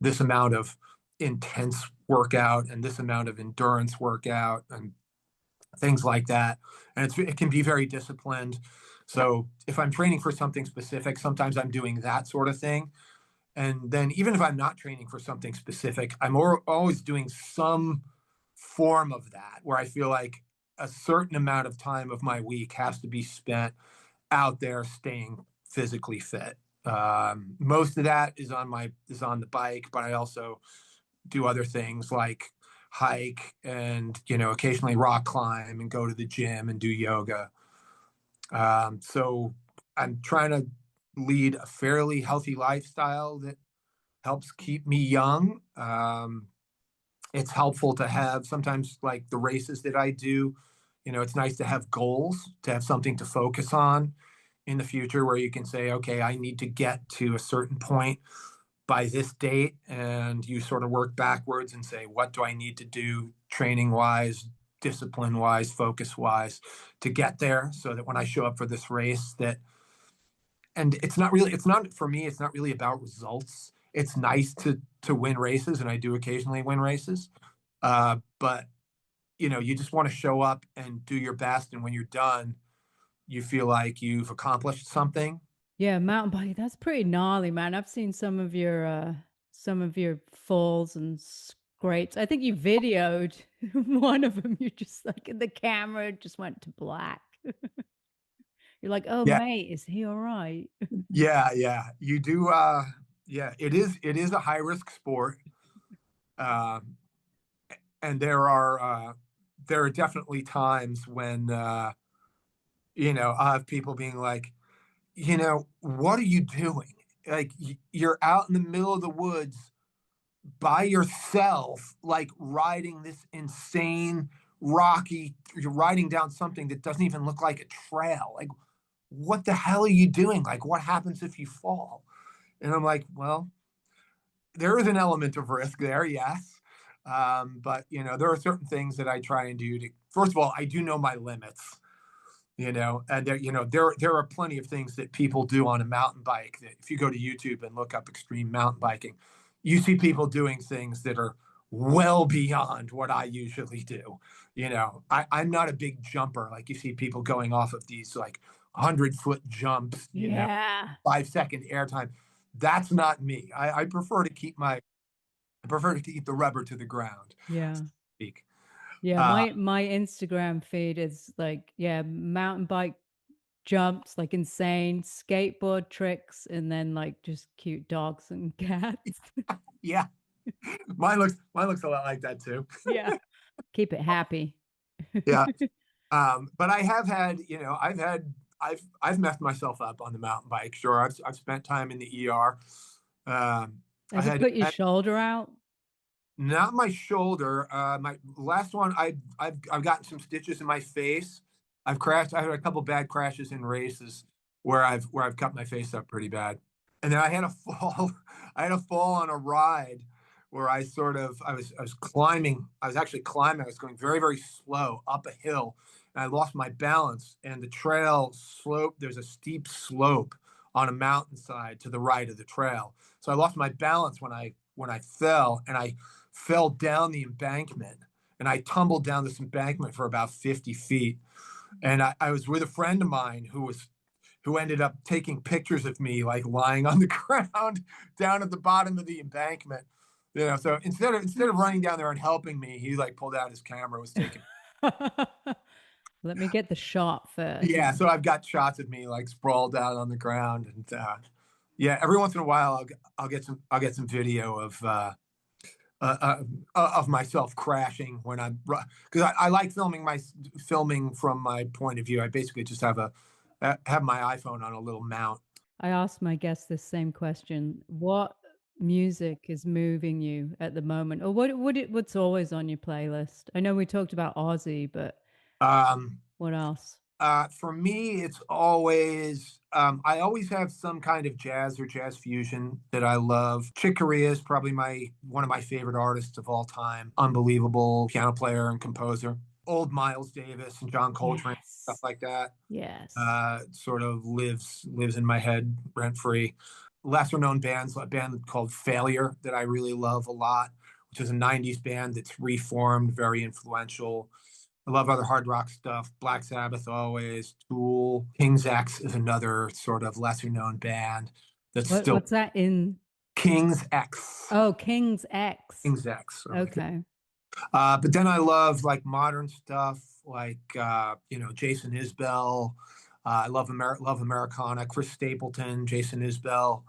this amount of intense workout and this amount of endurance workout and things like that. And it can be very disciplined. So if I'm training for something specific, sometimes I'm doing that sort of thing. And then even if I'm not training for something specific, I'm always doing some form of that where I feel like a certain amount of time of my week has to be spent out there staying physically fit. Most of that is on the bike, but I also do other things like hike and occasionally rock climb and go to the gym and do yoga. So I'm trying to lead a fairly healthy lifestyle that helps keep me young. It's helpful to have sometimes like the races that I do. It's nice to have goals, to have something to focus on in the future where you can say, okay, I need to get to a certain point by this date. And you sort of work backwards and say, what do I need to do training wise, discipline wise, focus wise to get there so that when I show up for this race and it's not for me, it's not really about results. It's nice to win races and I do occasionally win races. But you just want to show up and do your best. And when you're done, you feel like you've accomplished something. Yeah, mountain bike, that's pretty gnarly, man. I've seen some of your falls and scrapes. I think you videoed one of them. You just like the camera just went to black. You're like, "Oh, Yeah. mate, is he all right?" Yeah. Yeah. You do. Yeah, it is a high risk sport. Um, and there are definitely times when, I have people being like, what are you doing? Like you're out in the middle of the woods by yourself, like riding this insane rocky, you're riding down something that doesn't even look like a trail. Like, what the hell are you doing? Like, what happens if you fall? And I'm like, well, there is an element of risk there, yes. But there are certain things that I try and do to, first of all, I do know my limits, and there are plenty of things that people do on a mountain bike that if you go to YouTube and look up extreme mountain biking, you see people doing things that are well beyond what I usually do. I'm not a big jumper. Like you see people going off of these like 100-foot jumps, Yeah. 5-second airtime. That's not me. I prefer to keep the rubber to the ground. Yeah. Speak. Yeah, Uh, my Instagram feed is like, yeah, mountain bike jumps, like insane skateboard tricks, and then like just cute dogs and cats. yeah, mine looks a lot like that too. Yeah. Keep it happy. Yeah. But I have had, I've messed myself up on the mountain bike. Sure, I've spent time in the ER. I Ever had, put your had shoulder out? not my shoulder. My last one, I've gotten some stitches in my face. I've crashed. I had a couple bad crashes in races where I've cut my face up pretty bad. And then I had a fall. I had a fall on a ride where I was climbing. I was actually climbing. I was going very very slow up a hill, and I lost my balance. And the trail slope. There's a steep slope on a mountainside to the right of the trail. So I lost my balance when I fell, and I fell down the embankment. And I tumbled down this embankment for about 50 feet. And I was with a friend of mine who ended up taking pictures of me like lying on the ground down at the bottom of the embankment. So instead of running down there and helping me, he like pulled out his camera, was taking. Let me get the shot Yeah, first. so I've got shots of me like sprawled out on the ground, and yeah, every once in a while I'll get some video uh, uh, of myself crashing when I'm because I like filming from my point of view. I basically just have my iPhone on a little mount. I asked my guests this same question. What music is moving you at the moment? Or what's always on your playlist? I know we talked about Aussie, but Um, what else? for me, it's always I always have some kind of jazz or jazz fusion that I love. Chick Corea is probably my one of my favorite artists of all time. Unbelievable piano player and composer. Old Miles Davis and John Coltrane, stuff Yes. like that. Yes. Sort of lives in my head rent free. Lesser known bands, a band called Failure that I really love a lot, which is a '90s band that's reformed, very influential. I love other hard rock stuff. Black Sabbath always. Tool. King's X is another sort of lesser known band that's still What's that in? King's X. Oh, King's X. King's X. Or like that. Okay. But then I love like modern stuff, like Jason Isbell. I love Americana. Chris Stapleton, Jason Isbell.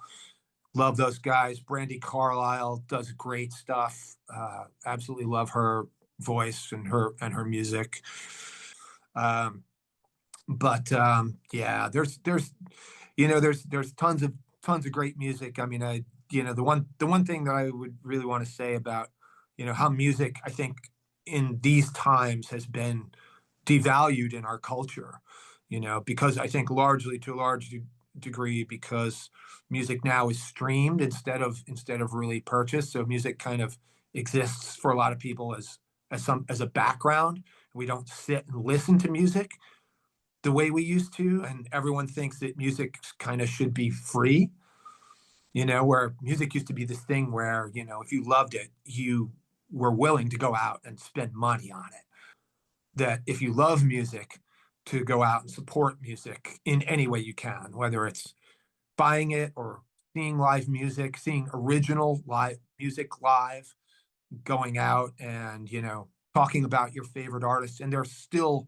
Love those guys. Brandy Carlisle does great stuff. Absolutely love her voice and her music. Um, but yeah, there's tons of great music. I mean, the one thing that I would really want to say about how music, I think, in these times has been devalued in our culture, because I think largely to a large degree because music now is streamed instead of really purchased. So music kind of exists for a lot of people as a background. We don't sit and listen to music the way we used to, and everyone thinks that music kind of should be free. Where music used to be this thing where if you loved it, you were willing to go out and spend money on it. That if you love music, to go out and support music in any way you can, whether it's buying it or seeing live music, seeing original live music live, going out and talking about your favorite artists. And there's still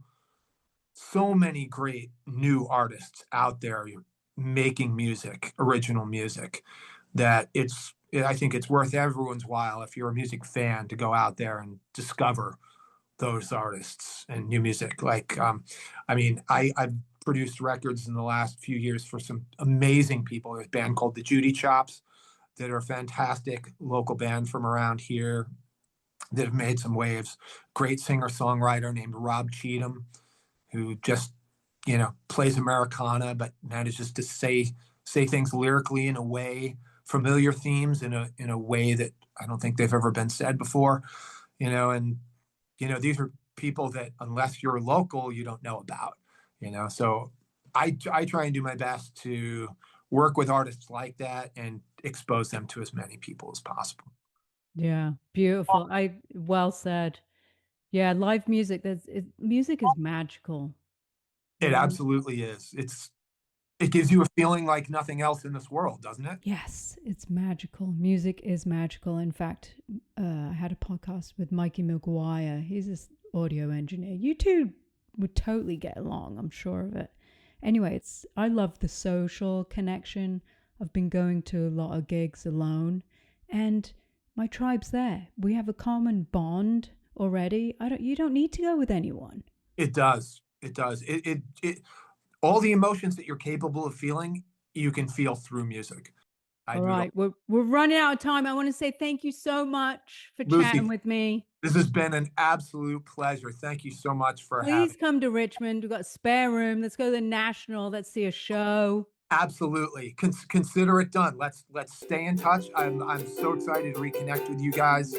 so many great new artists out there making music, original music, that I think it's worth everyone's while if you're a music fan to go out there and discover those artists and new music. Like, I mean, I've produced records in the last few years for some amazing people. There's a band called the Judy Chops that are a fantastic local band from around here that have made some waves. Great singer songwriter named Rob Cheatham, who just plays Americana, but manages to say things lyrically in a way, familiar themes in a way that I don't think they've ever been said before. And these are people that unless you're local, you don't know about. So I try and do my best to work with artists like that and expose them to as many people as possible. Yeah. Beautiful. I well said. Yeah, live music. Music is magical. It You know? absolutely is. It gives you a feeling like nothing else in this world, doesn't it? Yes, it's magical. Music is magical. In fact, I had a podcast with Mikey McGuire. He's this audio engineer. You two would totally get along, I'm sure of it. Anyway, I love the social connection. I've been going to a lot of gigs alone, and my tribe's there. We have a common bond already. You don't need to go with anyone. It does. It does. All the emotions that you're capable of feeling, you can feel through music. I All do. right, we're running out of time. I want to say thank you so much for chatting Lucy, with me. this has been an absolute pleasure. Thank you so much for having. Please come to Richmond. We've got a spare room. Let's go to the National. Let's see a show. Absolutely. Consider it done. Let's stay in touch. I'm so excited to reconnect with you guys.